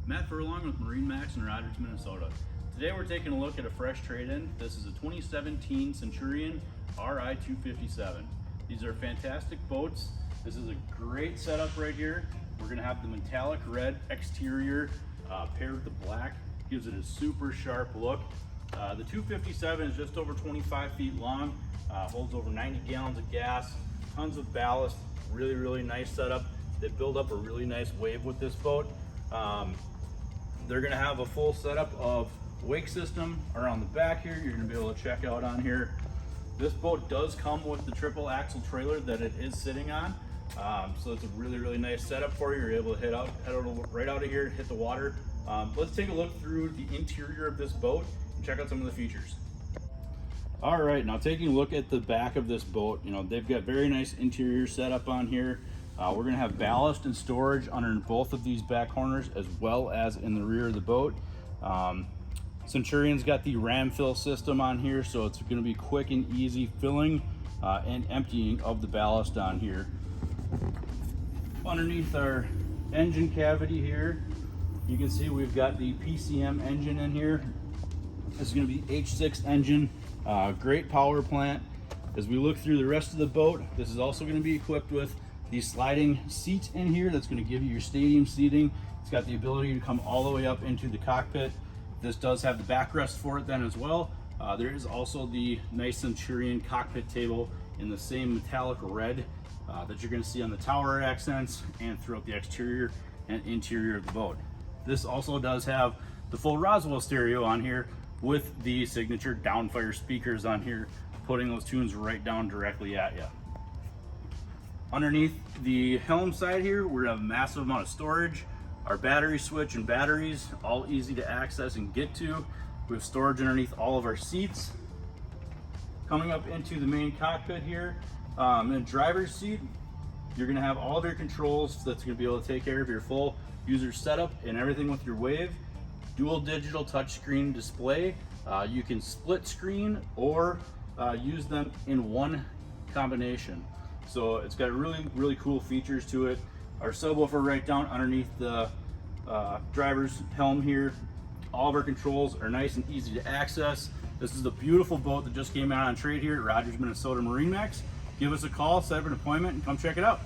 Matt Furlong with MarineMax in Rogers, Minnesota. Today we're taking a look at a fresh trade-in. This is a 2017 Centurion Ri257. These are fantastic boats. This is a great setup right here. We're gonna have the metallic red exterior paired with the black. Gives it a super sharp look. The 257 is just over 25 feet long, holds over 90 gallons of gas, tons of ballast, really nice setup. They build up a really nice wave with this boat. They're gonna have a full setup of wake system around the back here. You're gonna be able to check out on here. This boat does come with the triple axle trailer that it is sitting on. So it's a really nice setup for you. You're able to head out right out of here, hit the water. Let's take a look through the interior of this boat and check out some of the features. All right, now taking a look at the back of this boat, you know, they've got very nice interior setup on here. We're gonna have ballast and storage under both of these back corners as well as in the rear of the boat. Centurion's got the ram fill system on here, so it's gonna be quick and easy filling and emptying of the ballast on here. Underneath our engine cavity here, you can see we've got the PCM engine in here. This is gonna be H6 engine, great power plant. As we look through the rest of the boat, this is also gonna be equipped with the sliding seat in here that's going to give you your stadium seating. It's got the ability to come all the way up into the cockpit. This does have the backrest for it then as well. There is also the nice Centurion cockpit table in the same metallic red that you're going to see on the tower accents and throughout the exterior and interior of the boat. This also does have the full Roswell stereo on here with the signature downfire speakers on here, putting those tunes right down directly at you. Underneath the helm side here, we're gonna have a massive amount of storage. Our battery switch and batteries, all easy to access and get to. We have storage underneath all of our seats. Coming up into the main cockpit here, in the driver's seat, you're gonna have all of your controls that's gonna be able to take care of your full user setup and everything with your wave. Dual digital touchscreen display. You can split screen or use them in one combination. So it's got really cool features to it. Our subwoofer right down underneath the driver's helm here. All of our controls are nice and easy to access. This is a beautiful boat that just came out on trade here at Rogers, Minnesota MarineMax. Give us a call, set up an appointment, and come check it out.